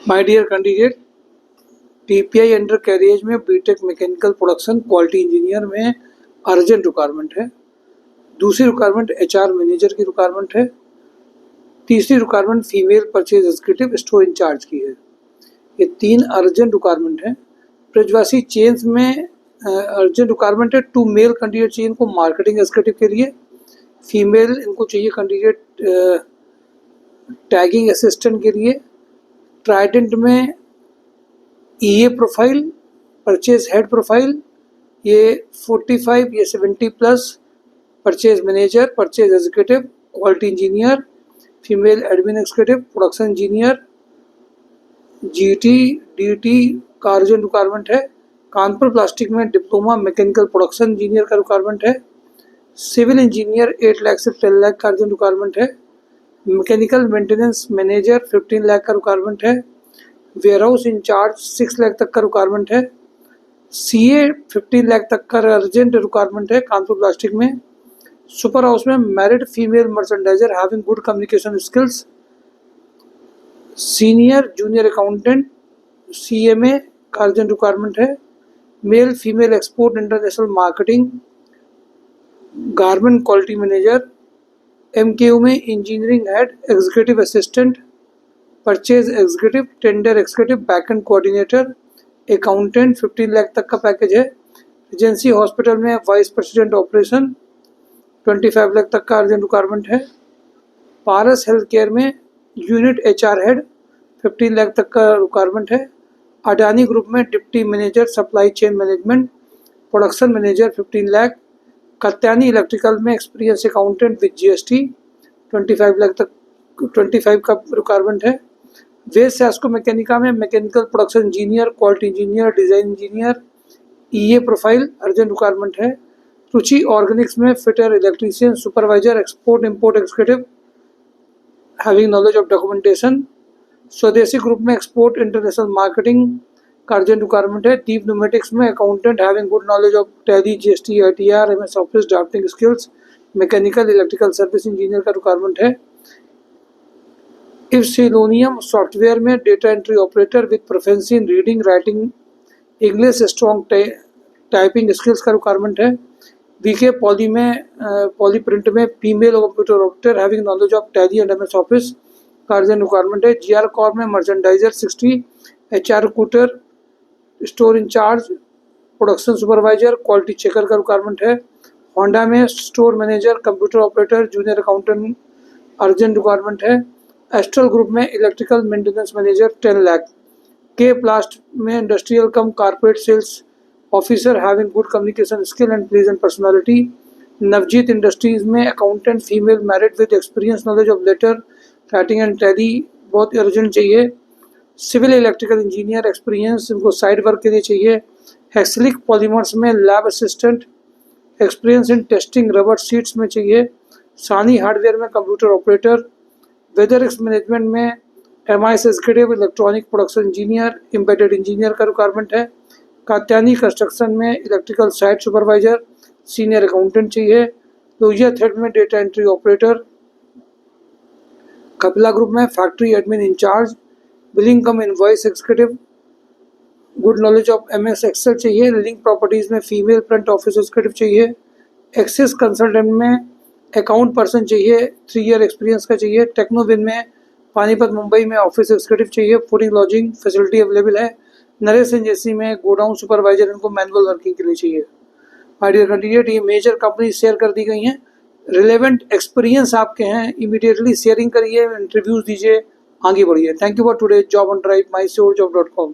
My dear candidate, TPI under carrier में BTech mechanical production quality engineer में urgent requirement है। दूसरी requirement HR manager की requirement है। तीसरी requirement female purchase executive store incharge की है। ये 3 अर्जेंट रिक्वायरमेंट है। ब्रजवासी चेन्स में अर्जेंट रिक्वायरमेंट है। 2 मेल कैंडिडेट चाहिए इनको मार्केटिंग एग्जीक्यूटिव के लिए। फीमेल इनको चाहिए कैंडिडेट टैगिंग असिस्टेंट के लिए। ट्राइडेंट में EA profile, purchase head profile, ये 45 या 70 plus, purchase manager, purchase executive, quality engineer, female admin executive, production engineer, GT DT का अर्जेंट रिक्वायरमेंट है। कानपुर प्लास्टिक में डिप्लोमा मैकेनिकल प्रोडक्शन इंजीनियर का रिक्वायरमेंट है। सिविल इंजीनियर 8 लाख से 10 लाख का अर्जेंट रिक्वायरमेंट है। मैकेनिकल मेंटेनेंस मैनेजर 15 लाख का रिक्वायरमेंट है। वेयरहाउस इंचार्ज 6 लाख तक का रिक्वायरमेंट है। सीए 15 लाख तक का अर्जेंट रिक्वायरमेंट है कानपुर प्लास्टिक में। सुपर हाउस में married female merchandiser having good communication skills. Senior junior accountant CMA का अर्जेंट रिक्वायरमेंट है। Male female export international marketing, garment quality manager, MKU में engineering head, executive assistant, purchase executive, tender executive, backend coordinator, accountant 15 lakh तक का package है। Agency hospital में vice president operation 25 lakh तक का urgent requirement है। पारस हेल्थ केयर में यूनिट एचआर हेड 15 लाख तक का रिक्वायरमेंट है। अडानी ग्रुप में deputy manager supply chain management, production manager 15 lakh. Katyani electrical में experience accountant with GST 25 lakh तक 25 का रिक्वायरमेंट है। वेस्ट सैस्को मैकेनिका में mechanical production engineer, quality engineer, design engineer, EA profile urgent requirement है। रुचि ऑर्गेनिक्स में fitter, electrician, supervisor, export import executive having knowledge of documentation. Swadeshi group में एक्सपोर्ट इंटरनेशनल मार्केटिंग का अर्जेंट रिक्वायरमेंट है। दीप न्यूमेटिक्स में accountant having good knowledge of tally, GST, ITR, MS office, drafting skills. Mechanical electrical service engineer का requirement है। इप्सिलोनियम software में data entry operator with proficiency in reading, writing, English, strong typing skills का requirement है। BK poly में poly print में female computer operator having knowledge of tally and MS office का urgent requirement है। GR Corp में merchandiser 60, HR recruiter, store incharge, production supervisor, quality checker का requirement है। Honda में store manager, computer operator, junior accountant urgent requirement है। Astral group में electrical maintenance manager 10 lakh. K plast में industrial cum corporate sales officer having good communication skill and pleasant personality. Navjeet industries में accountant female married with experience, knowledge of letter writing and tally बहुत urgent चाहिए। Civil electrical engineer experience इनको site work के लिए चाहिए। हेक्सिलिक polymers में lab assistant, experience in testing rubber seats में चाहिए। सानी हार्डवेयर में computer operator. Weather risk management में MIS executive, electronic production engineer, embedded engineer का रिक्वायरमेंट है। कात्यानी कंस्ट्रक्शन में electrical site supervisor, senior accountant चाहिए। लोहिया थ्रेड में data entry operator. Kapila group में factory admin incharge, billing cum invoice executive, good knowledge of MS Excel चाहिए। Link properties में female front office executive चाहिए। Axis consultant में account person चाहिए, 3 year experience का चाहिए। टेक्नोविन में पानीपत मुंबई में ऑफिस एग्जीक्यूटिव चाहिए। फूडिंग लॉजिंग फैसिलिटी अवेलेबल है। नरेश एजेंसी में गोडाउन सुपरवाइजर इनको मैनुअल वर्किंग के लिए चाहिए। माय डियर कैंडिडेट, ये मेजर कंपनी शेयर कर दी गई हैं। रिलेवेंट एक्सपीरियंस आपके हैं, इमीडिएटली शेयरिंग करिए, इंटरव्यूज दीजिए, आगे बढ़िए। Thank you for today job on drive, mysourjob.com।